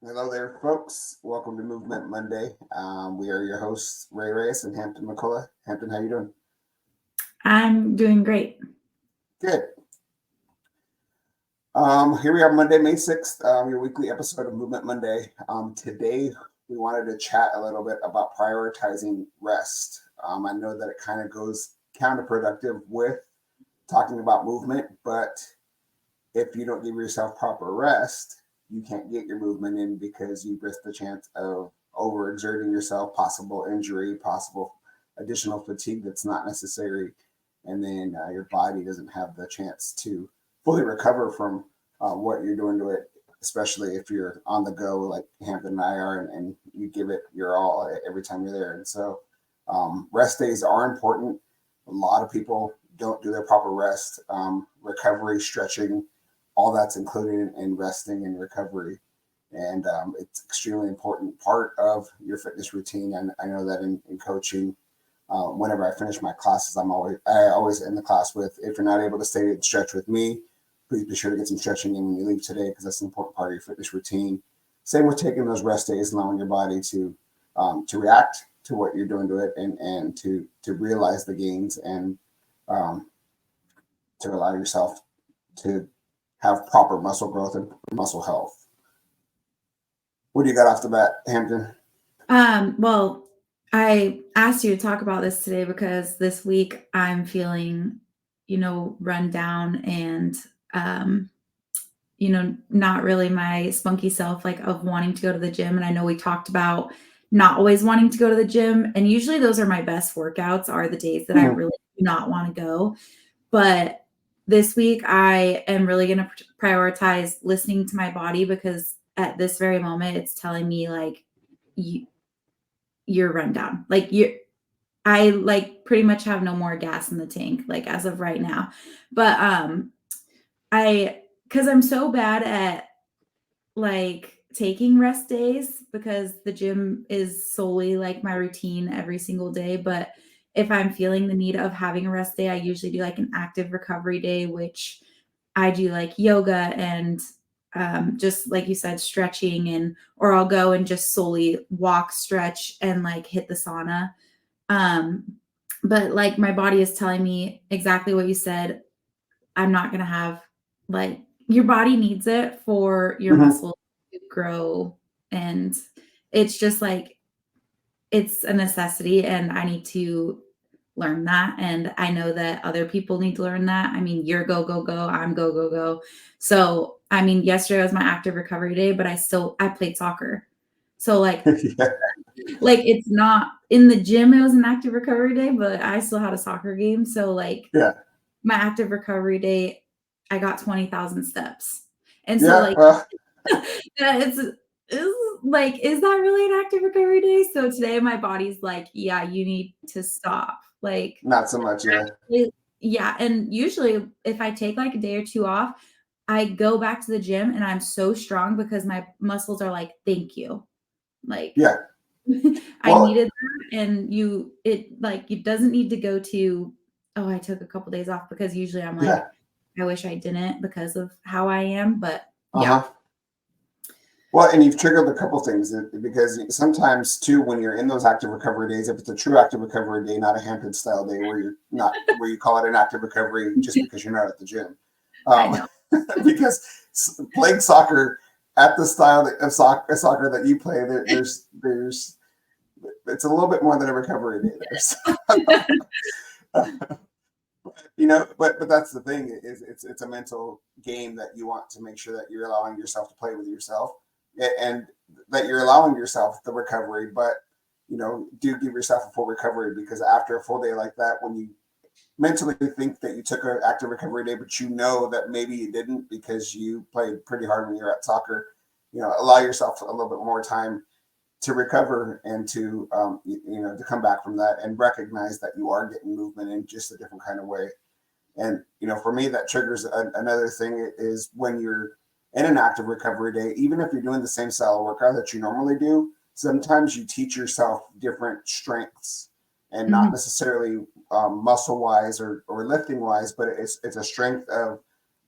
Hello there, folks. Welcome to Movement Monday. We are your hosts, Ray Reyes and Hampton McCullough. Hampton, how you doing? I'm doing great. Good. Here we are, Monday, May 6th, your weekly episode of Movement Monday. Today, we wanted to chat a little bit about prioritizing rest. I know that it kind of goes counterproductive with talking about movement, but if you don't give yourself proper rest, you can't get your movement in because you risk the chance of overexerting yourself, possible injury, possible additional fatigue that's not necessary, and then your body doesn't have the chance to fully recover from what you're doing to it, especially if you're on the go like Hampton and I are, and you give it your all every time you're there. And so rest days are important. A lot of people don't do their proper rest, recovery, stretching, all that's included in resting and recovery. And it's extremely important part of your fitness routine. And I know that in coaching, whenever I finish my classes, I always end the class with, if you're not able to stay and stretch with me, please be sure to get some stretching in when you leave today, because that's an important part of your fitness routine. Same with taking those rest days, allowing your body to react to what you're doing to it, and to realize the gains, and um, to allow yourself to have proper muscle growth and muscle health. What do you got off the bat, Hampton? Well, I asked you to talk about this today because this week I'm feeling, run down and, not really my spunky self, like of wanting to go to the gym. And I know we talked about not always wanting to go to the gym. And usually those are my best workouts, are the days that I Mm-hmm. really do not want to go. But this week I am really going to prioritize listening to my body, because at this very moment it's telling me like, you, you're run down. I like pretty much have no more gas in the tank, like as of right now. But I because I'm so bad at like taking rest days, because the gym is solely like my routine every single day. But if I'm feeling the need of having a rest day, I usually do like an active recovery day, which I do like yoga and just like you said, stretching, and or I'll go and just solely walk, stretch, and like hit the sauna. Um, but like my body is telling me exactly what you said. I'm not gonna have, like, your body needs it for your Mm-hmm. muscles to grow, and it's just like it's a necessity, and I need to learn that, and I know that other people need to learn that. I mean, you're go go go, I'm go go go. So, I mean, yesterday was my active recovery day, but I played soccer. So Yeah. it's not in the gym, it was an active recovery day, but I still had a soccer game. So like Yeah. my active recovery day, I got 20,000 steps. And so Yeah. like that is like, is that really an active recovery day? So today my body's like, yeah, you need to stop. Like Not so much. Yeah. yeah, and usually if I take like a day or two off, I go back to the gym and I'm so strong because my muscles are like, thank you. Like Yeah. I Well, needed that, and it doesn't need to go to, oh, I took a couple days off, because usually I'm like, yeah. I wish I didn't because of how I am, but Uh yeah. huh. Well, and you've triggered a couple things, because sometimes too, when you're in those active recovery days, if it's a true active recovery day, not a Hampton style day where you're not, where you call it an active recovery just because you're not at the gym, I um, know. because playing soccer at the style of soccer that you play, there's it's a little bit more than a recovery day there. So, but that's the thing, is it's a mental game that you want to make sure that you're allowing yourself to play with yourself, and that you're allowing yourself the recovery, but do give yourself a full recovery, because after a full day like that, when you mentally think that you took an active recovery day, but you know that maybe you didn't because you played pretty hard when you're at soccer, allow yourself a little bit more time to recover, and to come back from that, and recognize that you are getting movement in just a different kind of way. And for me, that triggers another thing, is when you're in an active recovery day, even if you're doing the same style of workout that you normally do, sometimes you teach yourself different strengths, and not Mhm. necessarily muscle wise or lifting wise, but it's a strength of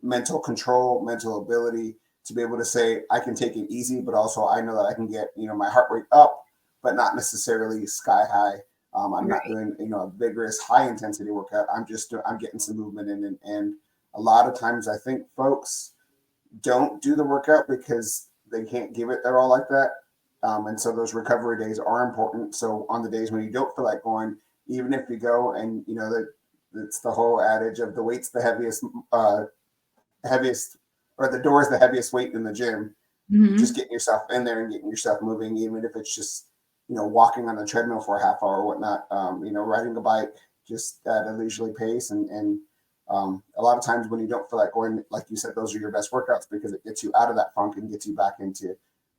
mental control, mental ability, to be able to say I can take it easy, but also I know that I can get, my heart rate up, but not necessarily sky high. I'm not Right. doing, a vigorous high intensity workout. I'm getting some movement in it. And a lot of times I think folks don't do the workout because they can't give it their all like that. And so those recovery days are important. So on the days when you don't feel like going, even if you go and that it's the whole adage of the weight's the heaviest, or the door is the heaviest weight in the gym. Just Hmm. getting yourself in there and getting yourself moving, even if it's just walking on the treadmill for a half hour or whatnot. Riding a bike just at a leisurely pace, and a lot of times when you don't feel like going, like you said, those are your best workouts because it gets you out of that funk and gets you back into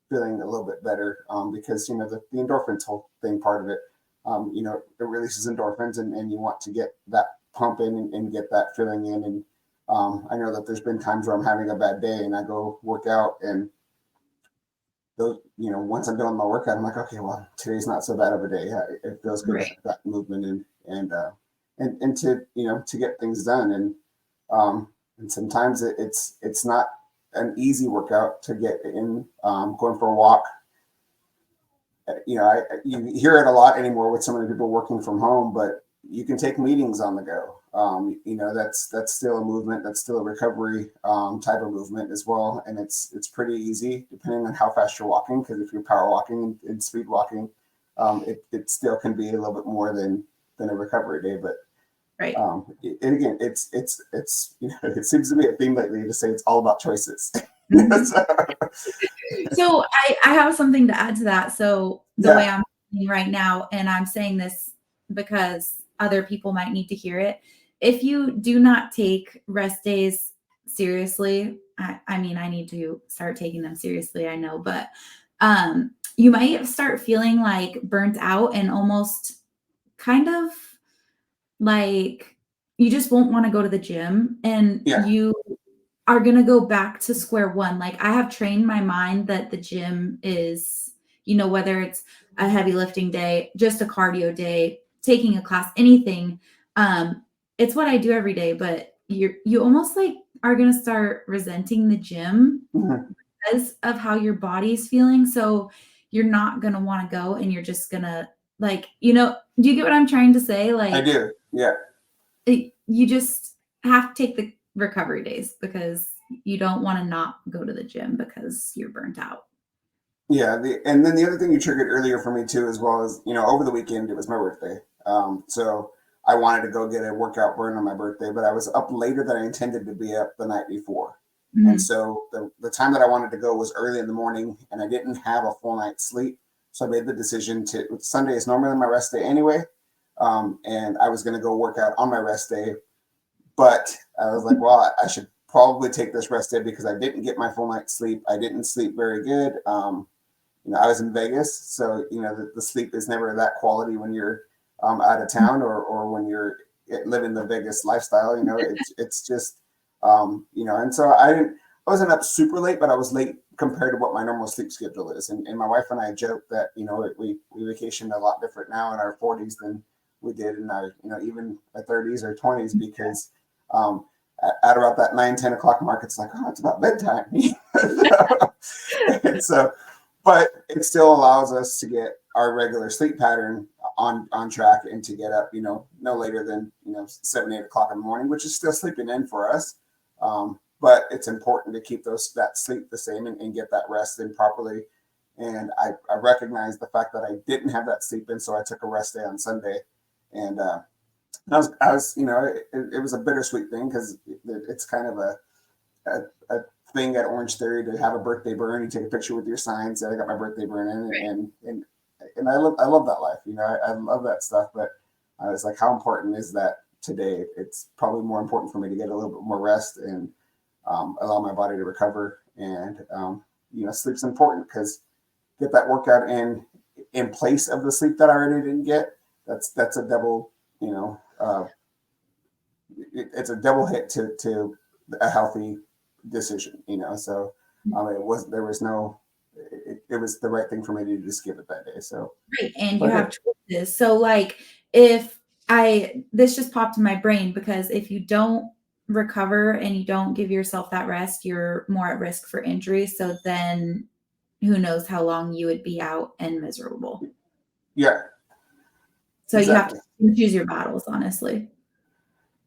feeling a little bit better. Because the endorphins whole thing part of it, it releases endorphins, and you want to get that pump in and get that feeling in. And I know that there's been times where I'm having a bad day and I go work out, and those, once I'm doing my workout, I'm like, okay, well, today's not so bad of a day. It feels good to Right. have that movement and to to get things done. And sometimes it's not an easy workout to get in. Going for a walk, you hear it a lot anymore with so many people working from home, but you can take meetings on the go. That's still a movement. That's still a recovery type of movement as well, and it's pretty easy depending on how fast you're walking. Because if you're power walking and speed walking, it still can be a little bit more than a recovery day. But Right. and again, it's it seems to be a theme lately to say it's all about choices. Mhm. So, So I have something to add to that. So the way yeah, I'm feeling right now, and I'm saying this because other people might need to hear it. If you do not take rest days seriously, I mean, I need to start taking them seriously, I know, but you might start feeling like burnt out and almost kind of like you just won't want to go to the gym, and yeah, you are gonna go back to square one. Like, I have trained my mind that the gym is, whether it's a heavy lifting day, just a cardio day, taking a class, anything, it's what I do every day, but you almost, like, are gonna start resenting the gym mhm, because of how your body's feeling, so you're not gonna wanna go, and you're just gonna, like, do you get what I'm trying to say? I Like, do. Yeah. you just have to take the recovery days because you don't want to not go to the gym because you're burnt out. Yeah, and then the other thing you triggered earlier for me too, as well as over the weekend it was my birthday, so I wanted to go get a workout burn on my birthday, but I was up later than I intended to be up the night before, and Mhm. so the time that I wanted to go was early in the morning, and I didn't have a full night's sleep, so I made the decision to. Sunday is normally my rest day anyway, and I was going to go work out on my rest day, but I was like, well, I should probably take this rest day because I didn't get my full night's sleep. I didn't sleep very good. I was in Vegas, so the sleep is never that quality when you're out of town, or when you're living the Vegas lifestyle. It's just and so I wasn't up super late, but I was late compared to what my normal sleep schedule is. And my wife and I joked that we vacation a lot different now in our 40s than we did in our even our 30s or 20s, because um, at about that 9-10 o'clock mark, it's like, oh, it's about bedtime. So but it still allows us to get our regular sleep pattern on track, and to get up, no later than 7-8 o'clock in the morning, which is still sleeping in for us. But it's important to keep that sleep the same, and get that rest in properly. And I recognized the fact that I didn't have that sleep in, so I took a rest day on Sunday, and I was it was a bittersweet thing because it's kind of a thing at Orange Theory to have a birthday burn. You take a picture with your sign, say I got my birthday burn in, Right. and I love that life. I love that stuff. But I was like, how important is that today? It's probably more important for me to get a little bit more rest, and allow my body to recover. And sleep's important because get that workout in place of the sleep that I already didn't get. That's a double. It's a double hit to a healthy decision. So it was there was no it was the right thing for me to just give it that day. So, Right, and you but have hey, choices. So, like, if I this just popped in my brain because if you don't recover and you don't give yourself that rest, you're more at risk for injury. So then who knows how long you would be out and miserable. Yeah. So Exactly. you have to choose your battles, honestly.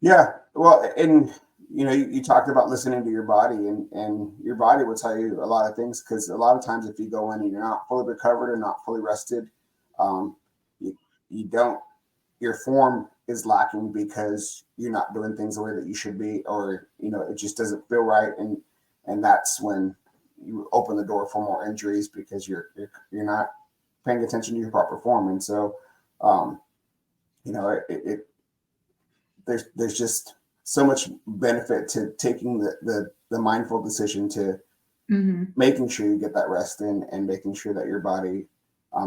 Yeah. Well, and you talked about listening to your body, and your body will tell you a lot of things, because a lot of times if you go in and you're not fully recovered or not fully rested, um, you, you don't, your form is lacking because you're not doing things the way that you should be, or it just doesn't feel right, and that's when you open the door for more injuries, because you're not paying attention to your proper form. And so um, there's just so much benefit to taking the mindful decision to making sure you get that rest in, and making sure that your body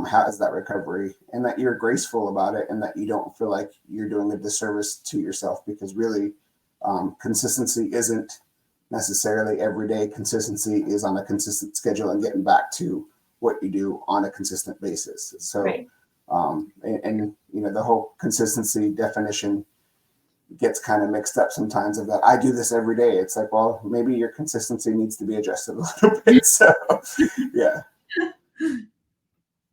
has that recovery, and that you're graceful about it, and that you don't feel like you're doing a disservice to yourself, because really consistency isn't necessarily every day. Consistency is on a consistent schedule and getting back to what you do on a consistent basis. So Right. and the whole consistency definition gets kind of mixed up sometimes, of that I do this every day. It's like, well, maybe your consistency needs to be adjusted a little bit. So yeah.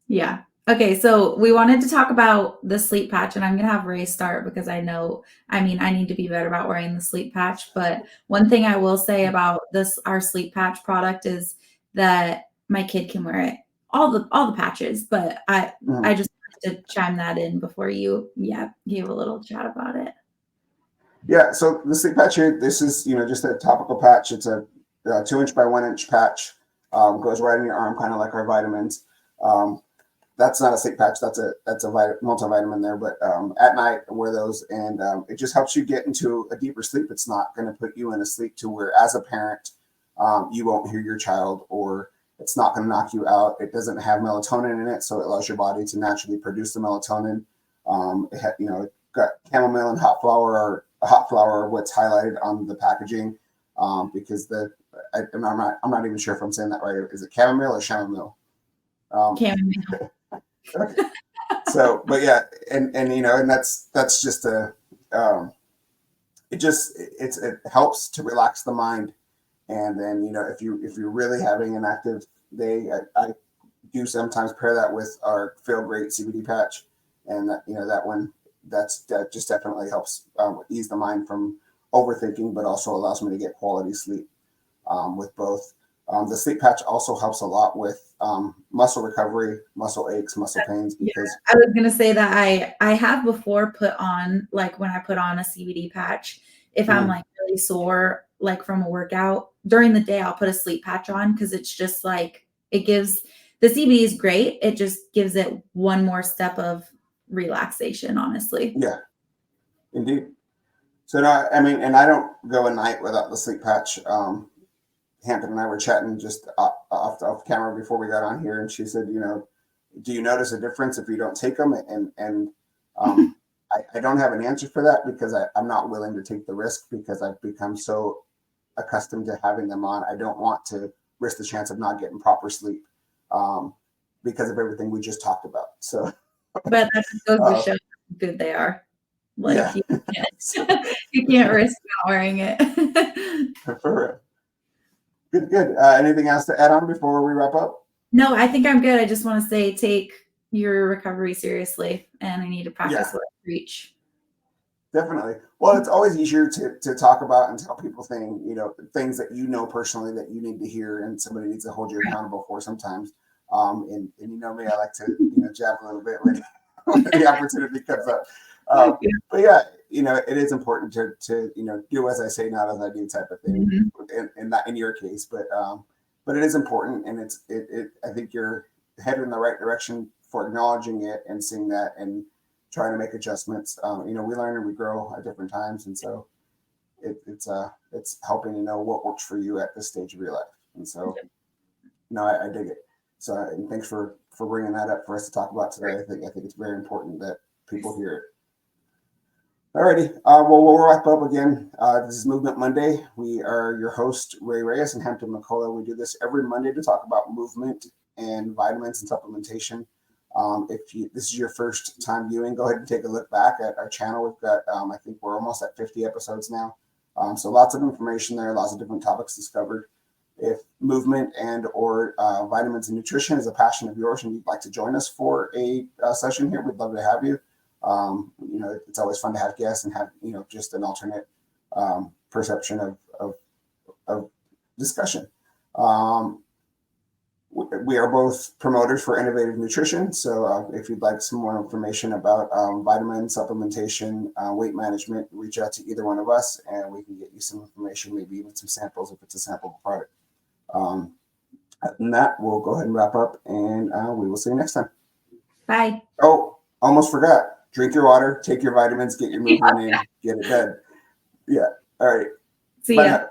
Yeah. Okay, so we wanted to talk about the sleep patch, and I'm going to have Ray start because I need to be better about wearing the sleep patch. But one thing I will say about our sleep patch product, is that my kid can wear it, all the patches, but I just wanted to chime that in before you gave a little chat about it. Yeah, so the sleep patch here, this is just a topical patch. It's a 2-inch by 1-inch patch. Goes right in your arm, kind of like our vitamins. That's not a sleep patch. That's a multivitamin there. But at night, I wear those, and it just helps you get into a deeper sleep. It's not going to put you in a sleep to where, as a parent, you won't hear your child, or it's not going to knock you out. It doesn't have melatonin in it, so it allows your body to naturally produce the melatonin. It got chamomile and hot flower, or what's highlighted on the packaging, because I'm not even sure if I'm saying that right. Is it chamomile or chamomile? Chamomile. Okay. So, but yeah, and that's just it helps to relax the mind. And then if you're really having an active day, I do sometimes pair that with our Feel Great CBD patch, and that just definitely helps ease the mind from overthinking, but also allows me to get quality sleep with both. The sleep patch also helps a lot with muscle recovery, muscle aches, muscle pains. Because I was gonna say that I have before put on, like when I put on a CBD patch, if I'm like really sore, like from a workout during the day, I'll put a sleep patch on, because it's just like the CBD is great. It just gives it one more step of relaxation, honestly. Yeah, indeed. So no, and I don't go a night without the sleep patch. Hampton and I were chatting just off camera before we got on here, and she said, do you notice a difference if you don't take them? And I don't have an answer for that, because I'm not willing to take the risk, because I've become so accustomed to having them on. I don't want to risk the chance of not getting proper sleep because of everything we just talked about. So, but that just goes to show how good they are. Like, yeah. you can't risk not wearing it. For real. Good. Anything else to add on before we wrap up? No, I think I'm good. I just want to say, take your recovery seriously, and I need to practice what I preach. Definitely. Well, it's always easier to talk about and tell people things that personally that you need to hear, and somebody needs to hold you accountable for sometimes. And me, I like to jab a little bit when the opportunity comes up. But yeah, it is important to do as I say, not as I do, type of thing. And not in your case, but it is important, and I think you're headed in the right direction for acknowledging it and seeing that and trying to make adjustments. We learn and we grow at different times, and so it's helping to know what works for you at this stage of your life. And so, I dig it. So, and thanks for bringing that up for us to talk about today. I think it's very important that people hear it. Alrighty. Well, we'll wrap up again. This is Movement Monday. We are your host, Ray Reyes and Hampton McCullough. We do this every Monday to talk about movement and vitamins and supplementation. If this is your first time viewing, go ahead and take a look back at our channel. We've got, I think we're almost at 50 episodes now. So lots of information there, lots of different topics discovered. If movement and or vitamins and nutrition is a passion of yours and you'd like to join us for a session here, we'd love to have you. It's always fun to have guests and have, just an alternate perception of discussion. We are both promoters for innovative nutrition. So if you'd like some more information about vitamin supplementation, weight management, reach out to either one of us and we can get you some information, maybe even some samples if it's a sample product. Other than that, we'll go ahead and wrap up and we will see you next time. Bye. Oh, almost forgot. Drink your water, take your vitamins, get your movement in, get it done. Yeah. All right. See Bye ya. now.